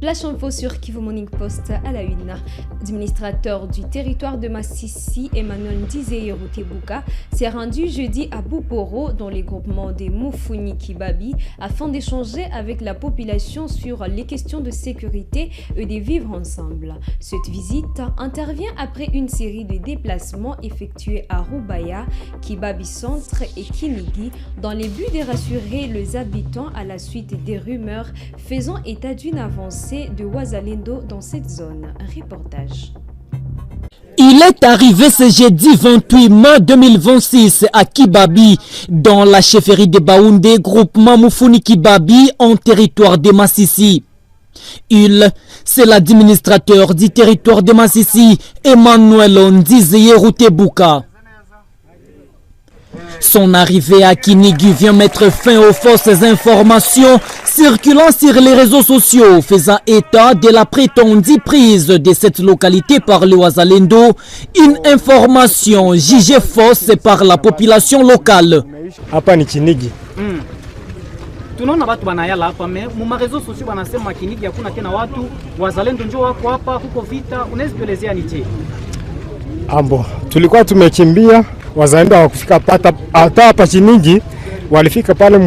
Flash info sur Kivu Morning Post à la une. Administrateur du territoire de Massissi, Emmanuel Ndizeye Rutebuka, s'est rendu jeudi à Bouporo dans les groupements des Mufuni Kibabi afin d'échanger avec la population sur les questions de sécurité et de vivre ensemble. Cette visite intervient après une série de déplacements effectués à Rubaya, Kibabi Centre et Kinigi dans le but de rassurer les habitants à la suite des rumeurs faisant état d'une avancée de Wazalendo dans cette zone. Reportage. Il est arrivé ce jeudi 28 mai 2026 à Kibabi, dans la chefferie de Baoundé, groupement Mufuni Kibabi, en territoire de Massissi. C'est l'administrateur du territoire de Massissi, Emmanuel Ndizeye Rutebuka. Son arrivée à Kinigi vient mettre fin aux fausses informations circulant sur les réseaux sociaux faisant état de la prétendue prise de cette localité par le Wazalendo, une information jugée fausse par la population locale. Hapa ni Kinigi. Tunaona watu banayala hapa mu réseaux sociaux wanasema Kinigi hakuna tena watu Wazalendo njoo wako hapa huko vita, unaweza kuelezea ni je? Ambo, tulikuwa tumekimbia Wazalendo hawakufika hata hapa Kinigi, walifika pale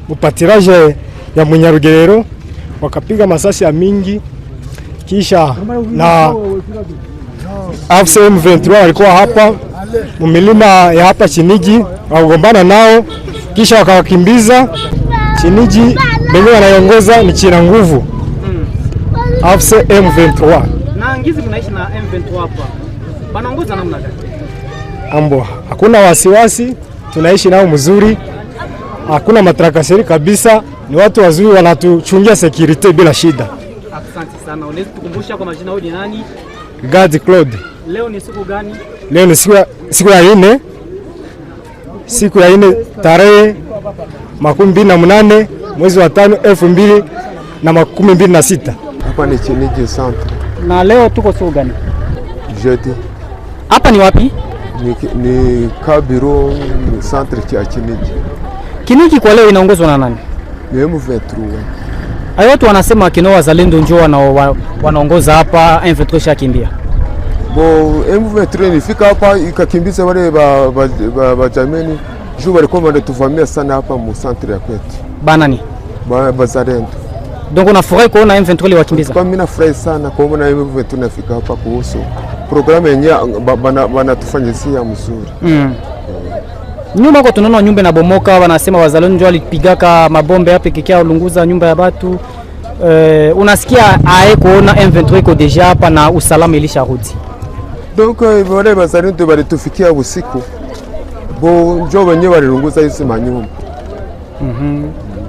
mupatiraje ya Munyarugerero wakapiga masasi ya mingi, kisha na M23 walikuwa hapa mumilima ya hapa Kinigi wagombana nao, kisha wakawakimbiza Kinigi. Benye wanaongoza ni China nguvu M23. Na ngizi mnaishi na M23 hapa, wanaongoza namna gani? Ambo, hakuna wasiwasi, tunaishi nao mzuri, hakuna matrakaseri kabisa, ni watu wazuri wanatuchungia security bila shida. Asante sana. Unaweza kukumbusha kwa majina yao ni nani? God Claude. Leo ni siku gani? Leo ni siku ya ine tarehe 28 mwezi wa 5 2026. Hapa ni Kinigi Centre. Na leo tuko siku gani? Jeudi. Hapa ni wapi? Ni Kabiro Centre ya Kinigi. Kinigi kwa leo inaongozwa na nani? Ni M23. Hayo watu wanasema kino Wazalendo njoo wanaongoza hapa, M23 shakimbia. Bo M23 nifika hapa ikakimbiza wale ba jameni juu walikuwa wanatuvamia sana hapa mu centre ya kwetu. Banani? Wazalendo. Donc unafurahi kuona M23 wakimbiza? Kwa mimi nafurahi sana kuona M23 nafika hapa kuhusu programu yenyewe wanatufanyisia mzuri. Nyuma kwa tunaona nyumba na bomoka, wanasema Wazalendo ndio walipigaka mabombe hapa kikia ulunguza nyumba ya watu. Unasikia ae kuona M23 iko deja hapa na usalama ilisharudi. Donc wale Wazalendo walitufikia usiku. Bo njoo wenyewe walilunguza hizo manyumba.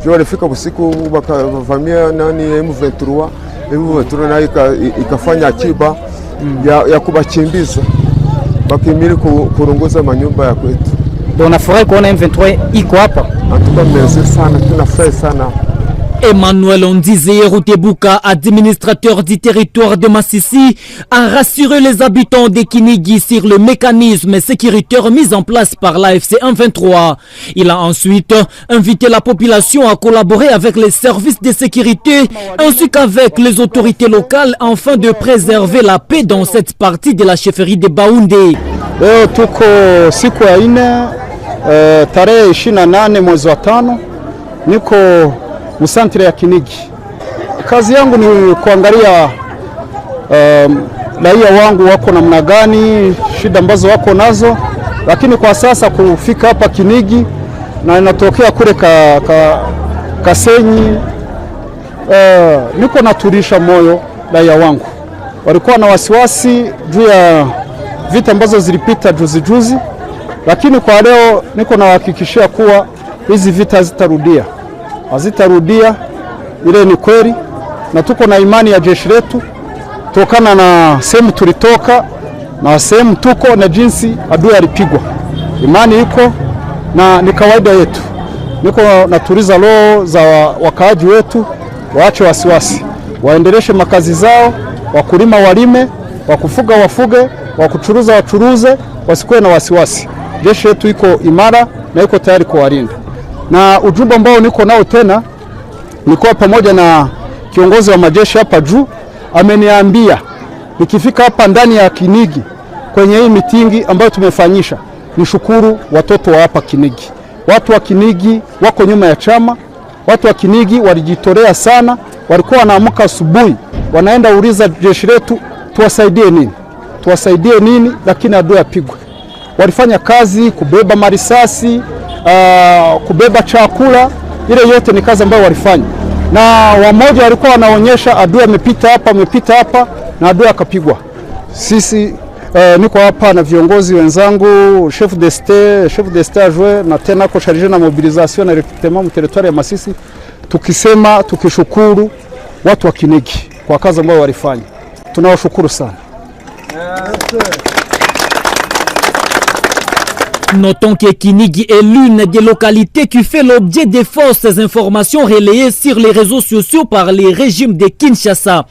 Njoo walifika usiku wakavamia nani M23 nayo ikafanya akiba ya kubachimbiza bakimili kurunguza manyumba ya kwetu. Ndio unafurahi kuona M23 iko hapa? Antuka merci sana, tunafurahi sana. Emmanuel Ndizeye Rutebuka, administrateur du territoire de Massissi, a rassuré les habitants de Kinigi sur le mécanisme sécuritaire mis en place par l'AFC M23. Il a ensuite invité la population à collaborer avec les services de sécurité ainsi qu'avec les autorités locales afin de préserver la paix dans cette partie de la chefferie de Baoundé. Leo tuko siku ya 4 tarehe 28 mwezi wa 5 niko msantre ya Kinigi. Kazi yangu ni kuangalia raia wangu wako namna gani, shida ambazo wako nazo, lakini kwa sasa kufika hapa Kinigi na inatokea kule Kasenyi, niko naturisha moyo raia wangu. Walikuwa na wasiwasi juu ya vita ambazo zilipita juzi, lakini kwa leo niko nawahakikishia kuwa hizi vita hazitarudia, ile ni kweli, na tuko na imani ya jeshi letu tokana na sehemu tulitoka na sehemu tuko na jinsi adui alipigwa. Imani iko na ni kawaida yetu. Niko naturiza roho za wakaaji wetu, waache wasiwasi, waendeleshe makazi zao, wakulima walime, wakufuga wafuge, wakuchuruza wachuruze, wasikuwe na wasiwasi. Jeshi letu iko imara na iko tayari kuwalinda. Na ujumbe ambao niko nao tena niko pamoja na kiongozi wa majeshi hapa juu ameniambia nikifika hapa ndani ya Kinigi kwenye hii mitingi ambayo tumefanyisha, nishukuru watoto wa hapa Kinigi. Watu wa Kinigi wako nyuma ya chama. Watu wa Kinigi walijitolea sana, walikuwa wanaamka asubuhi wanaenda uliza jeshi letu tuwasaidie nini, lakini adui apigwe. Walifanya kazi kubeba marisasi, kubeba chakula, ile yote ni kazi ambayo walifanya, na wamoja walikuwa wanaonyesha adui amepita hapa na adui akapigwa. Sisi niko hapa na viongozi wenzangu, chef d'estate adjoint na tena ko chargé na mobilisation na recrutement mu territoire ya Masisi, tukishukuru watu wa Kinigi kwa kazi ambayo walifanya. Tunawashukuru sana. Notons que Kinigi est l'une des localités qui fait l'objet des fausses informations relayées sur les réseaux sociaux par les régimes de Kinshasa.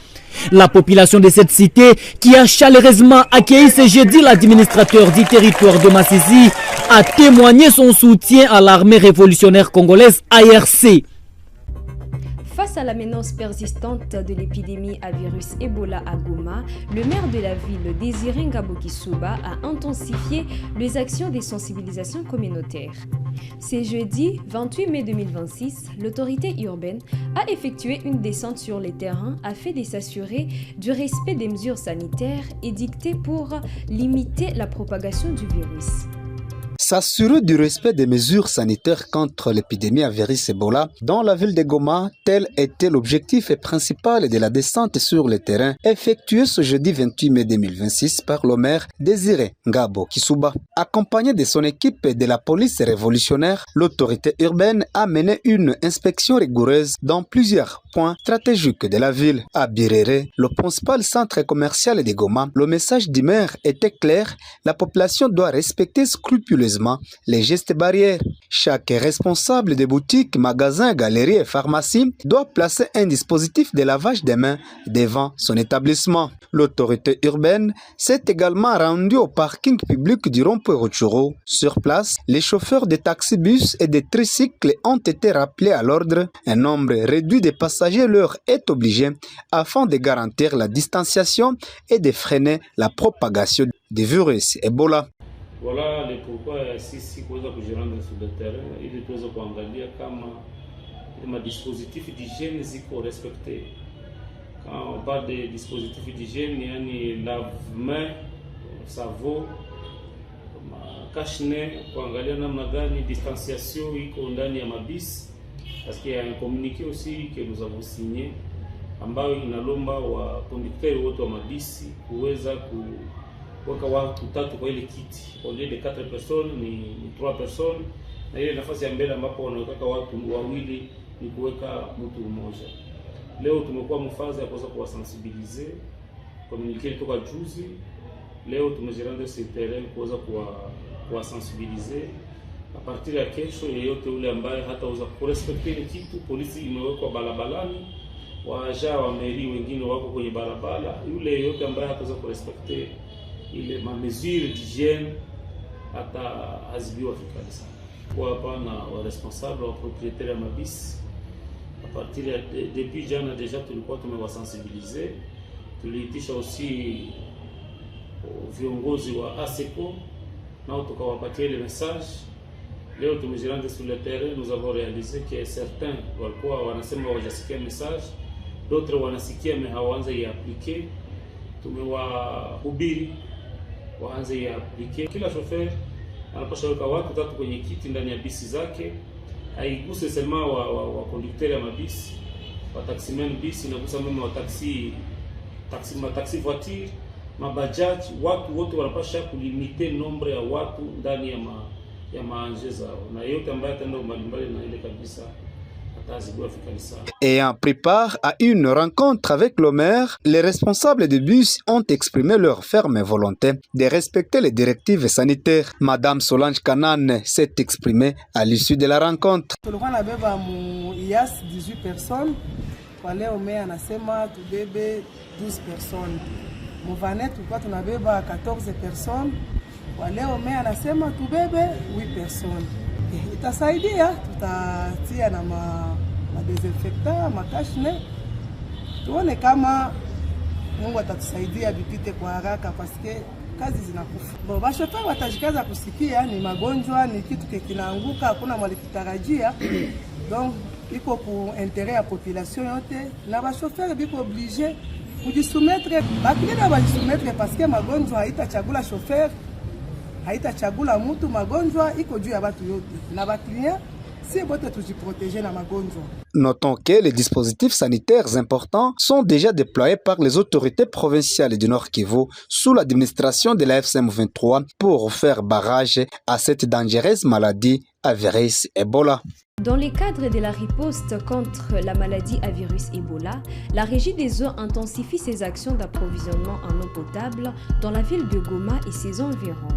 La population de cette cité, qui a chaleureusement accueilli ce jeudi l'administrateur du territoire de Masisi, a témoigné son soutien à l'armée révolutionnaire congolaise ARC. Face à la menace persistante de l'épidémie à virus Ebola à Goma, le maire de la ville, Désiré Ngabo Kisuba, a intensifié les actions de sensibilisation communautaire. Ce jeudi 28 mai 2026, l'autorité urbaine a effectué une descente sur les terrains afin de s'assurer du respect des mesures sanitaires édictées pour limiter la propagation du virus. S'assurer du respect des mesures sanitaires contre l'épidémie à virus Ebola dans la ville de Goma, tel était l'objectif principal de la descente sur le terrain effectuée ce jeudi 28 mai 2026 par le maire Désiré Ngabo Kisuba. Accompagné de son équipe de la police révolutionnaire, l'autorité urbaine a mené une inspection rigoureuse dans plusieurs points stratégiques de la ville. À Birere, le principal centre commercial de Goma, le message du maire était clair: la population doit respecter scrupuleusement les gestes barrières. Chaque responsable de boutique, magasin, galerie et pharmacie doit placer un dispositif de lavage des mains devant son établissement. L'autorité urbaine s'est également rendue au parking public du rond-point Rutshuru. Sur place, les chauffeurs de taxi-bus et de tricycles ont été rappelés à l'ordre. Un nombre réduit de passagers leur est obligé afin de garantir la distanciation et de freiner la propagation du virus Ebola. Voilà le pourquoi sisi kuweza kujiranda sur le terrain ili tuweze kuangalia kama dispositif d'hygiène ziko respecté. Quand on parle de dispositif d'hygiène, yani lave-main, savon, cache-nez, kuangalia namna gani distanciation iko ndani ya mabisi, parce qu'il y a un communiqué aussi que nous avons signé ambayo inalomba wa conducteur wote wa mabisi kuweza kuweka watu 3 kwa ile kiti. Au lieu de 4 personnes ni 3 personnes, na ile nafasi ya mbele ambapo wanaweka watu 2 ni kuweka mtu mmoja. Leo tumekuwa mfaza ya kuweza kuwasensibiliser, communiquer toka juzi. Leo tumejiranda sur terrain kuweza kuwasensibiliser. A partir ya kesho, yeyote ule ambaye hataweza kurespecte ile kitu, polisi imewekwa barabarani, waja wa meri wengine wako kwenye barabara. Yule yeyote ambaye hataweza kurespecte ile mesure d'hygiène hata hazibiwa vikali sana. Kwa hapa na wa responsable wa propriétaire ya mabisi, a partir ya depuis jana deja tulikuwa tumewasensibiliser. Tuliitisha aussi viongozi wa ASECO nao tukawapatia ile message. Leo tumejiranda sur le terrain, nous avons réalisé que certains walikuwa wanasema wajasikia message, d'autres wanasikia mais hawaanza iappliquer. Tumewahubiri waanze iappliquer. Kila chauffeur anapaswa weka watu 3 kwenye kiti ndani ya bisi zake, haiguse sema wa conducteur ya mabisi, wa taximan bisi, inagusa mema wa taxi voiture, mabajaji. Watu wote wanapaswa kulimite nombre ya watu ndani ya maanje zao, na yote ambaye ataenda mbalimbali na ile kabisa atazibiwa vikali sana. Ayant pris part à une rencontre avec le maire, les responsables de bus ont exprimé leur ferme volonté de respecter les directives sanitaires. Madame Solange Kanane s'est exprimée à l'issue de la rencontre. Tulikuwa nabeba mu IAS 18 personnes, kwa leo maire anasema tubebe 12 personnes. Mu Vanet tulikuwa tunabeba 14 personnes, kwa leo maire anasema tubebe 8 personnes. Itasaidia, tutatia na ma desinfectant, ma cache-nez, tuone kama Mungu atatusaidia vipite kwa haraka paske kazi zinakufa. Bon, bashoferi watajikaza kusikia ni magonjwa, ni kitu kinaanguka, hakuna mwalikitarajia. Donc iko ku intérêt ya population yote na bashoferi biko obligé kujisumetre, bakilina bajisumetre paske magonjwa haitachagula chauffeur, haitachagula mtu, magonjwa iko juu ya batu yote na bakilina si bote tujiprotéger na magonjwa. Notons que les dispositifs sanitaires importants sont déjà déployés par les autorités provinciales du Nord Kivu sous l'administration de la FCM23 pour faire barrage à cette dangereuse maladie à virus Ebola. Dans le cadre de la riposte contre la maladie à virus Ebola, la Régie des eaux intensifie ses actions d'approvisionnement en eau potable dans la ville de Goma et ses environs.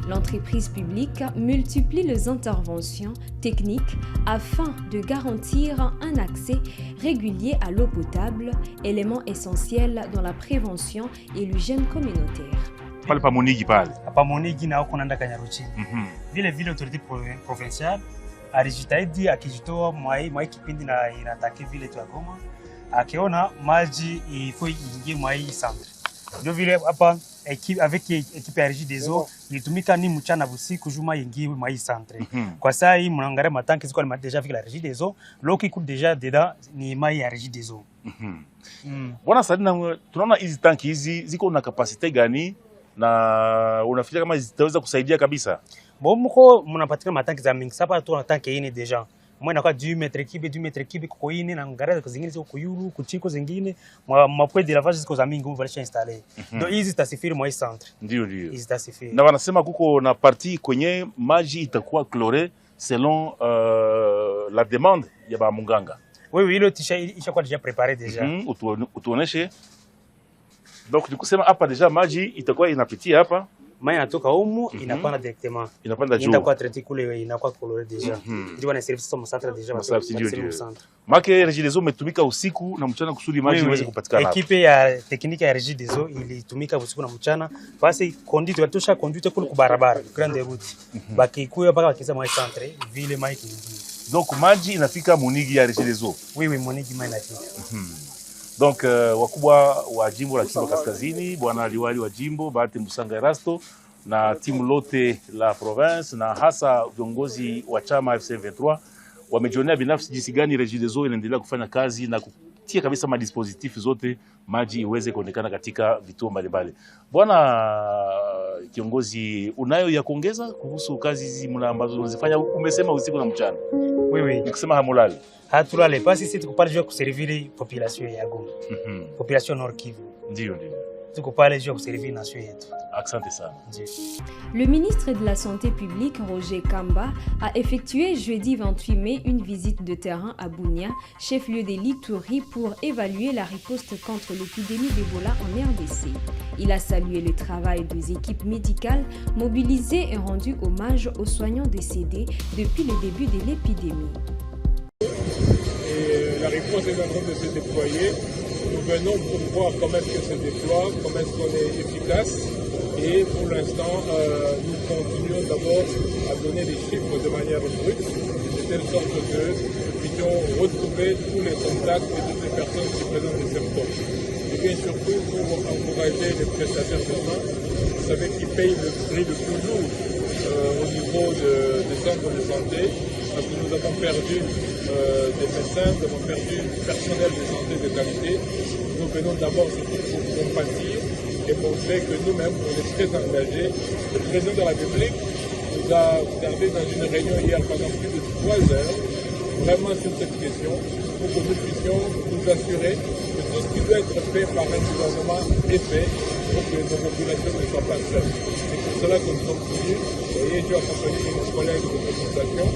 L'entreprise publique multiplie les interventions techniques afin de garantir un accès régulier à l'eau potable, élément essentiel dans la prévention et l'hygiène communautaire. Pale pa Monigi pale. Pa Monigi na huko nanda Kanyaruchinya. Vile autorité provinciale alijitahidi akijitoa mwai kipindi na inataki vile tu Goma. Akiona maji ifo ingie mwai centre. Ndio vile hapa avec équipe ya Régie des eaux ilitumika ni mchana busiku juma ingie mwai centre. Kwa saa hii mnaangalia matanki ziko déjà avec la Régie des eaux, l'eau qui coule déjà dedans ni mai ya Régie des eaux. Bwana Sadina, tunaona hizi tanki hizi ziko na capacité gani na unafikiria kama zitaweza kusaidia kabisa? Mko mnapatikana matanki za mingi sasa tu na tanki ine deja. Mwa inakuwa 2 mètres cubes kwa ine na ngara zingine ziko kuyuru kuchiko zingine mapwe de lavage ziko za mingi mvalisha installer. Donc hizi zitasifiri mwa centre. Ndio. Hizi zitasifiri. Na wanasema kuko na partie kwenye maji itakuwa chloré selon la demande ya ba munganga. Oui, ile ishakuwa déjà préparé déjà. Utuoneshe. Donc nikusema hapa deja maji itakuwa inapitia hapa. Maji inatoka humu inapanda directement. Inapanda juu. Itakuwa traité kule inakuwa coloré déjà. Ndio wana service au centre déjà au centre. Make Régie des eaux imetumika usiku na mchana kusudi maji iweze kupatikana. Equipe ya technique ya Régie des eaux ilitumika usiku na mchana. Basi conduite watosha conduite kule kwa barabara, grande route. Bakikuya mpaka wakiza maji centre vile maji kingi. Donc maji inafika Monigi ya Régie des eaux. Oui, Monigi maji inafika. Donc wakubwa wa jimbo la Kivu Kaskazini, bwana liwali wa jimbo Bahati Musanga Erasto na timu lote la province na hasa viongozi wa chama FCM23 wamejionea binafsi jinsi gani Régie des eaux inaendelea kufanya kazi na kutia kabisa madispositif zote maji iweze kuonekana katika vituo mbalimbali. Bwana kiongozi, unayo ya kuongeza kuhusu kazi hizi ambazo unazifanya? Umesema usiku na mchana. Oui. Nikisema hamulali. Hatulale basi sisi tuko pale juu kuservir population ya Goma. Population Nord Kivu. Ndio. Tuko pale juu kuservir nation yetu. Asante sana. Le ministre de la Santé publique, Roger Kamba, a effectué jeudi 28 mai une visite de terrain à Bunia, chef-lieu de l'Ituri, pour évaluer la riposte contre l'épidémie d'Ebola en RDC. Il a salué le travail des équipes médicales mobilisées et rendu hommage aux soignants décédés depuis le début de l'épidémie. La réponse est en train de se déployer. Nous venons pour voir comment est-ce qu'elle se déploie, comment est-ce qu'on est efficace. Et pour l'instant, nous continuons d'abord à donner des chiffres de manière brute, de telle sorte que nous puissions retrouver tous les contacts et toutes les personnes qui présentent des symptômes. Et bien surtout pour encourager les prestataires de soins, vous savez qu'ils payent le prix le plus lourd au niveau des centres de santé, parce que nous avons perdu des médecins, nous avons perdu du personnel de santé de qualité. Nous venons d'abord surtout pour compatir et montrer que nous-mêmes, on est très engagés. Le président de la République nous a observé dans une réunion hier pendant plus de 3 heures, vraiment sur cette question, pour que nous puissions nous assurer que tout ce qui doit être fait par un gouvernement est fait pour que nos populations ne soient pas seules. C'est pour cela que nous sommes venus, et j'ai accompagné nos collègues de consultation,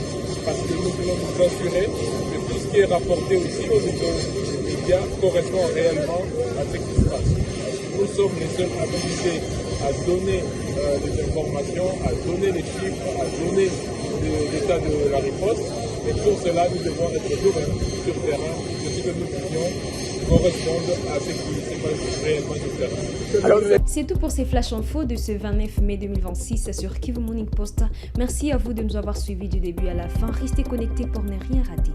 parce que nous voulons nous assurer que tout ce qui est rapporté aussi au niveau des médias correspond réellement à ce qui se passe. Nous sommes les seuls habilités à donner des informations, à donner les chiffres, à donner l'état de la riposte. Et pour cela, nous devons être nous-mêmes sur terrain, de ce que nous puissions correspondre à ce qui se passe réellement sur terrain. C'est tout pour ces flash infos de ce 29 mai 2026 sur Kivu Morning Post. Merci à vous de nous avoir suivis du début à la fin. Restez connectés pour ne rien rater.